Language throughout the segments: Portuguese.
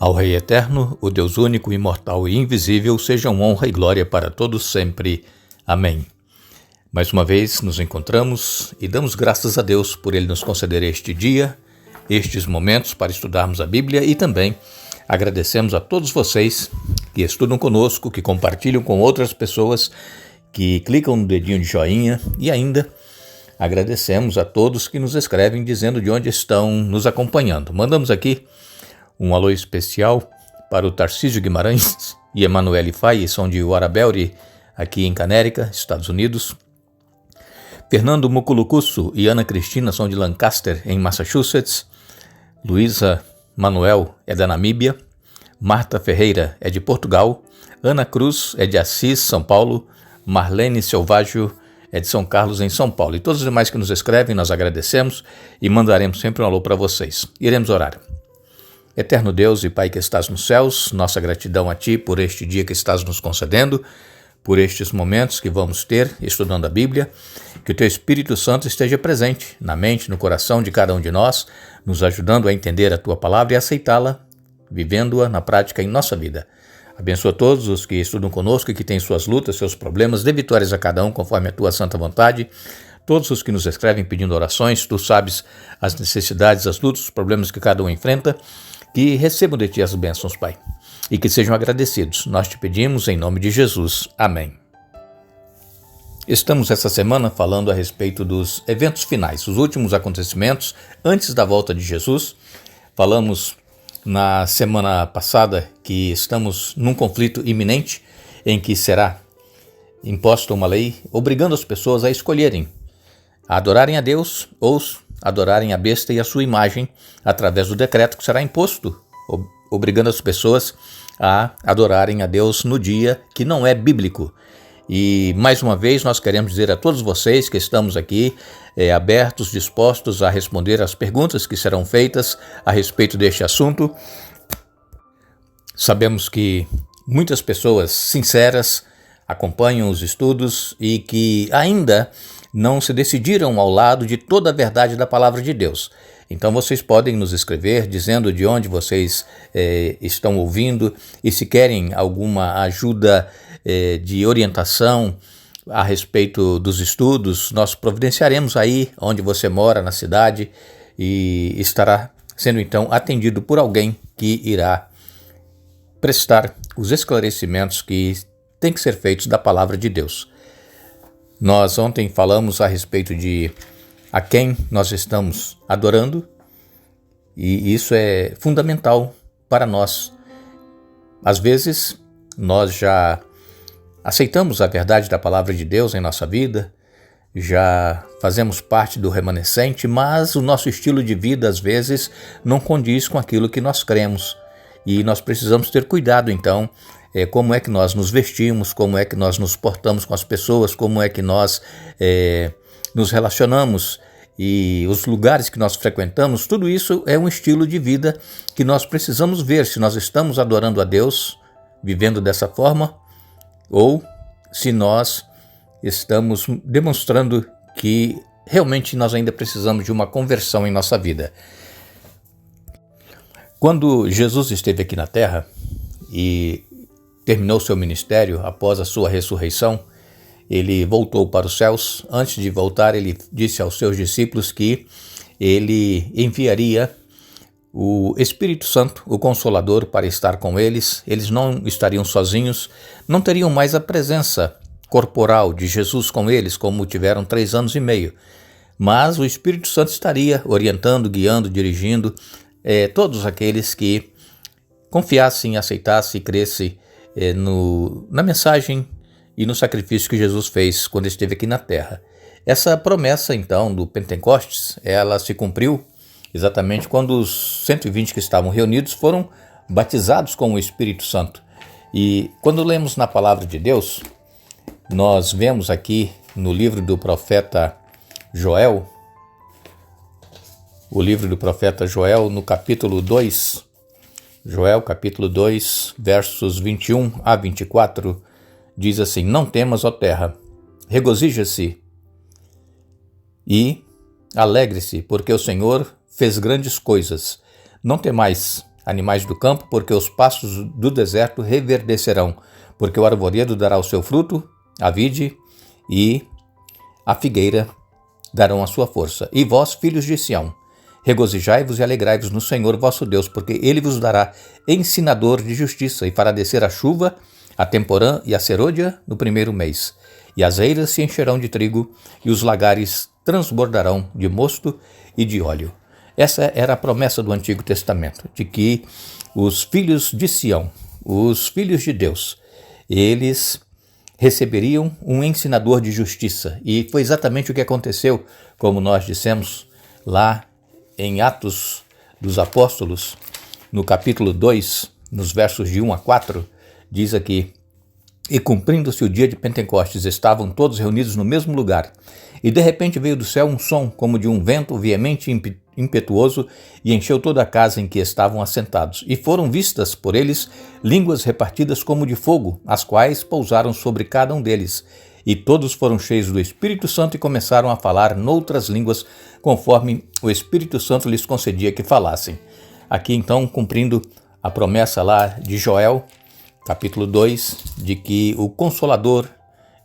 Ao Rei Eterno, o Deus único, imortal e invisível, sejam honra e glória para todos sempre. Amém. Mais uma vez nos encontramos e damos graças a Deus por Ele nos conceder este dia, estes momentos para estudarmos a Bíblia e também agradecemos a todos vocês que estudam conosco, que compartilham com outras pessoas, que clicam no dedinho de joinha e ainda agradecemos a todos que nos escrevem dizendo de onde estão nos acompanhando. Mandamos aqui um alô especial para o Tarcísio Guimarães e Emanuele Fai, são de Warabelry, aqui em Canérica, Estados Unidos. Fernando Muculucusso e Ana Cristina são de Lancaster, em Massachusetts. Luísa Manuel é da Namíbia. Marta Ferreira é de Portugal. Ana Cruz é de Assis, São Paulo. Marlene Selvaggio é de São Carlos, em São Paulo. E todos os demais que nos escrevem, nós agradecemos e mandaremos sempre um alô para vocês. Iremos orar. Eterno Deus e Pai que estás nos céus, nossa gratidão a Ti por este dia que estás nos concedendo, por estes momentos que vamos ter estudando a Bíblia, que o Teu Espírito Santo esteja presente na mente, no coração de cada um de nós, nos ajudando a entender a Tua palavra e aceitá-la, vivendo-a na prática em nossa vida. Abençoa todos os que estudam conosco e que têm suas lutas, seus problemas, dê vitórias a cada um conforme a Tua santa vontade. Todos os que nos escrevem pedindo orações, Tu sabes as necessidades, as lutas, os problemas que cada um enfrenta, que recebam de Ti as bênçãos, Pai, e que sejam agradecidos. Nós Te pedimos em nome de Jesus. Amém. Estamos essa semana falando a respeito dos eventos finais, os últimos acontecimentos antes da volta de Jesus. Falamos na semana passada que estamos num conflito iminente em que será imposta uma lei obrigando as pessoas a escolherem, a adorarem a Deus ou adorarem a besta e a sua imagem através do decreto que será imposto, obrigando as pessoas a adorarem a Deus no dia que não é bíblico. E mais uma vez nós queremos dizer a todos vocês que estamos aqui abertos, dispostos a responder às perguntas que serão feitas a respeito deste assunto. Sabemos que muitas pessoas sinceras acompanham os estudos e que ainda não se decidiram ao lado de toda a verdade da palavra de Deus. Então vocês podem nos escrever dizendo de onde vocês estão ouvindo e se querem alguma ajuda de orientação a respeito dos estudos, nós providenciaremos aí onde você mora, na cidade, e estará sendo então atendido por alguém que irá prestar os esclarecimentos que têm que ser feitos da palavra de Deus. Nós ontem falamos a respeito de a quem nós estamos adorando e isso é fundamental para nós. Às vezes, nós já aceitamos a verdade da palavra de Deus em nossa vida, já fazemos parte do remanescente, mas o nosso estilo de vida, às vezes, não condiz com aquilo que nós cremos. E nós precisamos ter cuidado, então, como é que nós nos vestimos, como é que nós nos portamos com as pessoas, como é que nós nos relacionamos e os lugares que nós frequentamos. Tudo isso é um estilo de vida que nós precisamos ver se nós estamos adorando a Deus, vivendo dessa forma, ou se nós estamos demonstrando que realmente nós ainda precisamos de uma conversão em nossa vida. Quando Jesus esteve aqui na Terra e terminou seu ministério após a sua ressurreição, ele voltou para os céus. Antes de voltar, ele disse aos seus discípulos que ele enviaria o Espírito Santo, o Consolador, para estar com eles. Eles não estariam sozinhos, não teriam mais a presença corporal de Jesus com eles, como tiveram 3 anos e meio. Mas o Espírito Santo estaria orientando, guiando, dirigindo todos aqueles que confiassem, aceitassem e crescem na mensagem e no sacrifício que Jesus fez quando esteve aqui na terra. Essa promessa, então, do Pentecostes, ela se cumpriu exatamente quando os 120 que estavam reunidos foram batizados com o Espírito Santo. E quando lemos na palavra de Deus, nós vemos aqui no livro do profeta Joel, no capítulo 2, Joel, capítulo 2, versos 21 a 24, diz assim: Não temas, ó terra, regozija-se e alegre-se, porque o Senhor fez grandes coisas. Não temais, animais do campo, porque os pastos do deserto reverdecerão, porque o arvoredo dará o seu fruto, a vide e a figueira darão a sua força. E vós, filhos de Sião, regozijai-vos e alegrai-vos no Senhor vosso Deus, porque ele vos dará ensinador de justiça, e fará descer a chuva, a temporã e a serôdia no primeiro mês. E as eiras se encherão de trigo, e os lagares transbordarão de mosto e de óleo. Essa era a promessa do Antigo Testamento, de que os filhos de Sião, os filhos de Deus, eles receberiam um ensinador de justiça. E foi exatamente o que aconteceu, como nós dissemos lá em Atos dos Apóstolos, no capítulo 2, nos versos de 1 a 4, diz aqui: E cumprindo-se o dia de Pentecostes, estavam todos reunidos no mesmo lugar. E de repente veio do céu um som, como de um vento veemente e impetuoso, e encheu toda a casa em que estavam assentados. E foram vistas por eles línguas repartidas como de fogo, as quais pousaram sobre cada um deles. E todos foram cheios do Espírito Santo e começaram a falar noutras línguas, conforme o Espírito Santo lhes concedia que falassem. Aqui então, cumprindo a promessa lá de Joel, capítulo 2, de que o Consolador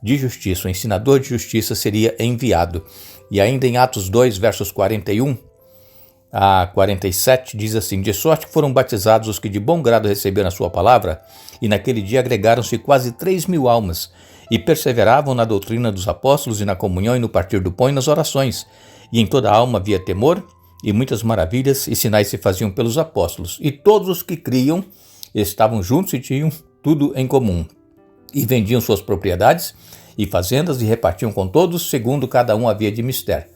de Justiça, o Ensinador de Justiça, seria enviado. E ainda em Atos 2, versos 41 a 47, diz assim: De sorte que foram batizados os que de bom grado receberam a sua palavra, e naquele dia agregaram-se quase 3.000 almas, e perseveravam na doutrina dos apóstolos, e na comunhão, e no partir do pão, e nas orações. E em toda a alma havia temor, e muitas maravilhas e sinais se faziam pelos apóstolos. E todos os que criam estavam juntos e tinham tudo em comum. E vendiam suas propriedades e fazendas, e repartiam com todos, segundo cada um havia de mister.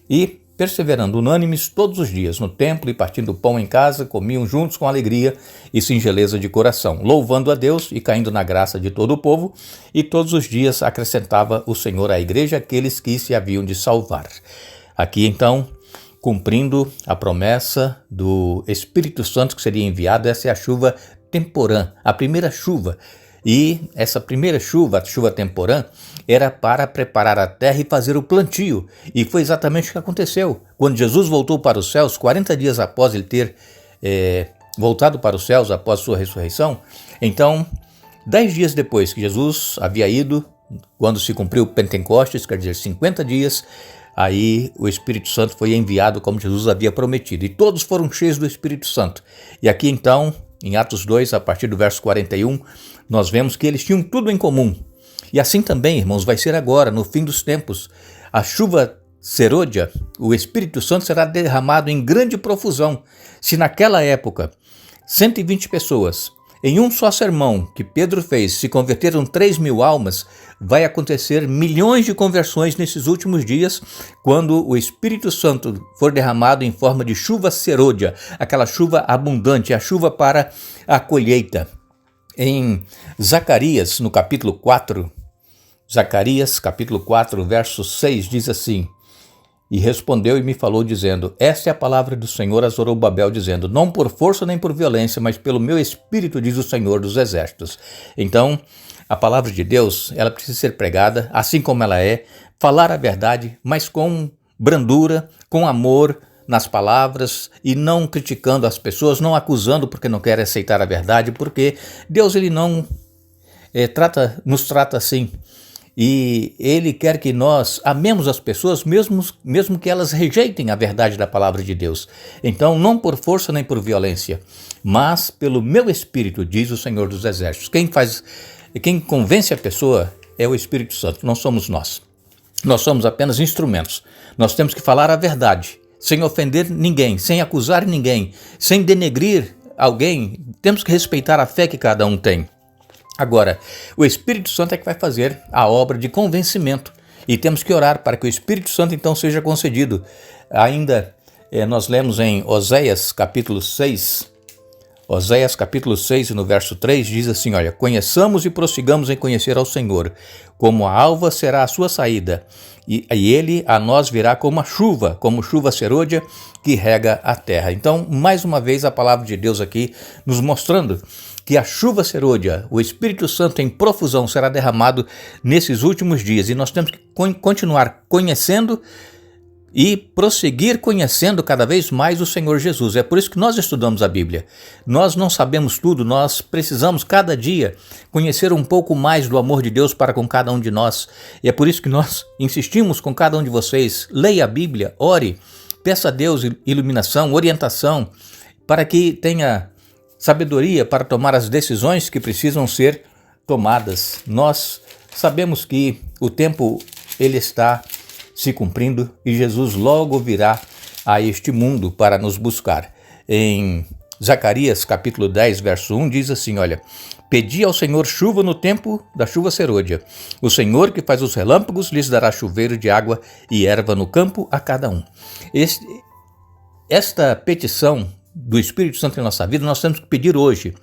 E, perseverando unânimes todos os dias no templo e partindo pão em casa, comiam juntos com alegria e singeleza de coração, louvando a Deus e caindo na graça de todo o povo, e todos os dias acrescentava o Senhor à igreja aqueles que se haviam de salvar. Aqui então, cumprindo a promessa do Espírito Santo que seria enviado, essa é a chuva temporã, a primeira chuva. E essa primeira chuva, a chuva temporã, era para preparar a terra e fazer o plantio. E foi exatamente o que aconteceu. Quando Jesus voltou para os céus, 40 dias após ele ter voltado para os céus, após sua ressurreição, então, 10 dias depois que Jesus havia ido, quando se cumpriu Pentecostes, quer dizer, 50 dias, aí o Espírito Santo foi enviado como Jesus havia prometido. E todos foram cheios do Espírito Santo. E aqui então, em Atos 2, a partir do verso 41, nós vemos que eles tinham tudo em comum. E assim também, irmãos, vai ser agora, no fim dos tempos. A chuva serôdia, o Espírito Santo será derramado em grande profusão. Se naquela época 120 pessoas, em um só sermão que Pedro fez, se converteram 3.000 almas, vai acontecer milhões de conversões nesses últimos dias, quando o Espírito Santo for derramado em forma de chuva serôdia, aquela chuva abundante, a chuva para a colheita. Em Zacarias, no capítulo 4, Zacarias, capítulo 4, verso 6, diz assim: E respondeu e me falou, dizendo: Esta é a palavra do Senhor a Zorobabel, dizendo: Não por força nem por violência, mas pelo meu espírito, diz o Senhor dos Exércitos. Então, a palavra de Deus, ela precisa ser pregada assim como ela é, falar a verdade, mas com brandura, com amor nas palavras, e não criticando as pessoas, não acusando porque não querem aceitar a verdade, porque Deus ele não nos trata assim. E ele quer que nós amemos as pessoas, mesmo que elas rejeitem a verdade da palavra de Deus. Então, não por força nem por violência, mas pelo meu espírito, diz o Senhor dos Exércitos. Quem convence a pessoa é o Espírito Santo, não somos nós. Nós somos apenas instrumentos. Nós temos que falar a verdade, sem ofender ninguém, sem acusar ninguém, sem denegrir alguém. Temos que respeitar a fé que cada um tem. Agora, o Espírito Santo é que vai fazer a obra de convencimento, e temos que orar para que o Espírito Santo então seja concedido. Ainda nós lemos em Oséias capítulo 6, no verso 3, diz assim: olha, conheçamos e prossigamos em conhecer ao Senhor, como a alva será a sua saída, e ele a nós virá como chuva serôdia que rega a terra. Então, mais uma vez a palavra de Deus aqui nos mostrando que a chuva serôdia, o Espírito Santo em profusão, será derramado nesses últimos dias, e nós temos que continuar conhecendo e prosseguir conhecendo cada vez mais o Senhor Jesus. É por isso que nós estudamos a Bíblia. Nós não sabemos tudo, nós precisamos cada dia conhecer um pouco mais do amor de Deus para com cada um de nós. E é por isso que nós insistimos com cada um de vocês: leia a Bíblia, ore, peça a Deus iluminação, orientação, para que tenha sabedoria para tomar as decisões que precisam ser tomadas. Nós sabemos que o tempo ele está se cumprindo e Jesus logo virá a este mundo para nos buscar. Em Zacarias capítulo 10, verso 1 diz assim, olha: pedi ao Senhor chuva no tempo da chuva serôdia. O Senhor que faz os relâmpagos lhes dará chuveiro de água e erva no campo a cada um. Esta petição do Espírito Santo em nossa vida nós temos que pedir hoje.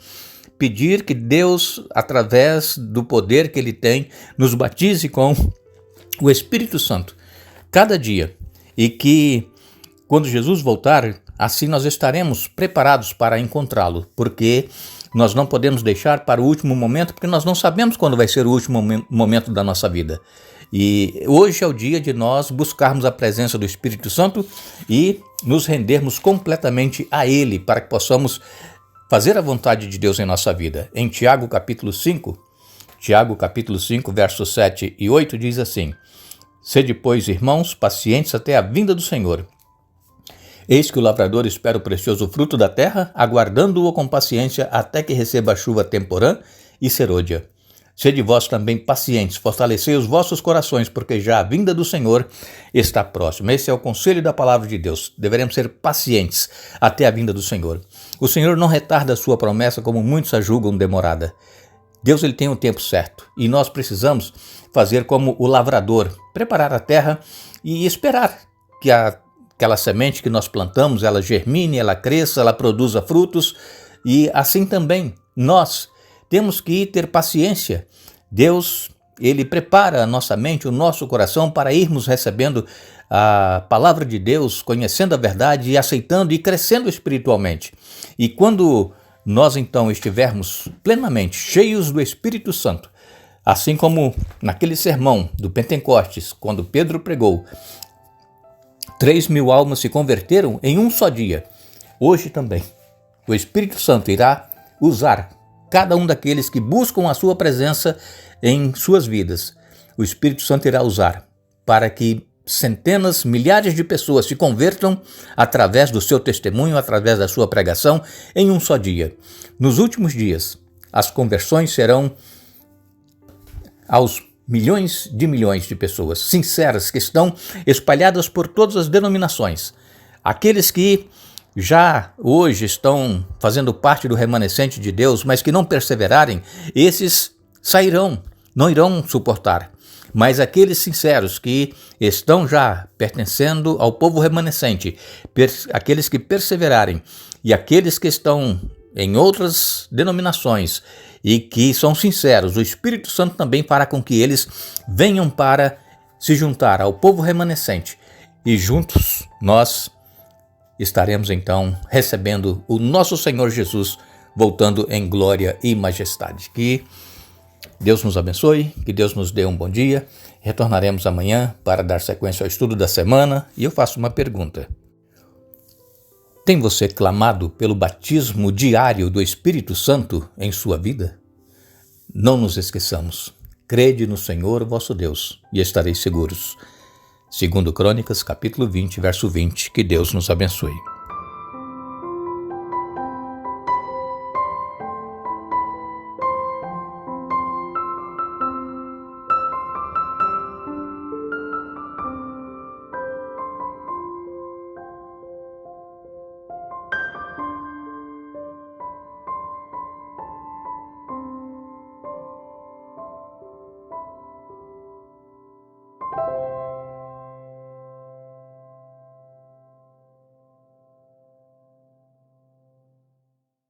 Pedir que Deus, através do poder que Ele tem, nos batize com o Espírito Santo cada dia, e que quando Jesus voltar, assim nós estaremos preparados para encontrá-lo, porque nós não podemos deixar para o último momento, porque nós não sabemos quando vai ser o último momento da nossa vida. E hoje é o dia de nós buscarmos a presença do Espírito Santo e nos rendermos completamente a Ele, para que possamos fazer a vontade de Deus em nossa vida. Em Tiago capítulo 5, versos 7 e 8 diz assim: sede, pois, irmãos, pacientes até a vinda do Senhor. Eis que o lavrador espera o precioso fruto da terra, aguardando-o com paciência até que receba a chuva temporã e serôdia. Sede vós também pacientes, fortalecei os vossos corações, porque já a vinda do Senhor está próxima. Esse é o conselho da palavra de Deus. Deveremos ser pacientes até a vinda do Senhor. O Senhor não retarda a sua promessa, como muitos a julgam demorada. Deus ele tem o tempo certo e nós precisamos fazer como o lavrador, preparar a terra e esperar que aquela semente que nós plantamos, ela germine, ela cresça, ela produza frutos, e assim também nós temos que ter paciência. Deus, ele prepara a nossa mente, o nosso coração para irmos recebendo a palavra de Deus, conhecendo a verdade e aceitando e crescendo espiritualmente. E quando nós então estivermos plenamente cheios do Espírito Santo, assim como naquele sermão do Pentecostes, quando Pedro pregou, 3.000 almas se converteram em um só dia. Hoje também, o Espírito Santo irá usar cada um daqueles que buscam a sua presença em suas vidas. O Espírito Santo irá usar para que centenas, milhares de pessoas se convertam através do seu testemunho, através da sua pregação, em um só dia. Nos últimos dias, as conversões serão aos milhões de pessoas sinceras que estão espalhadas por todas as denominações. Aqueles que já hoje estão fazendo parte do remanescente de Deus, mas que não perseverarem, esses sairão, não irão suportar. Mas aqueles sinceros que estão já pertencendo ao povo remanescente, aqueles que perseverarem e aqueles que estão em outras denominações e que são sinceros, o Espírito Santo também fará com que eles venham para se juntar ao povo remanescente, e juntos nós estaremos então recebendo o nosso Senhor Jesus voltando em glória e majestade. Que Deus nos abençoe, que Deus nos dê um bom dia. Retornaremos amanhã para dar sequência ao estudo da semana, e eu faço uma pergunta. Tem você clamado pelo batismo diário do Espírito Santo em sua vida? Não nos esqueçamos. Crede no Senhor vosso Deus e estareis seguros. 2 Crônicas, capítulo 20, verso 20. Que Deus nos abençoe.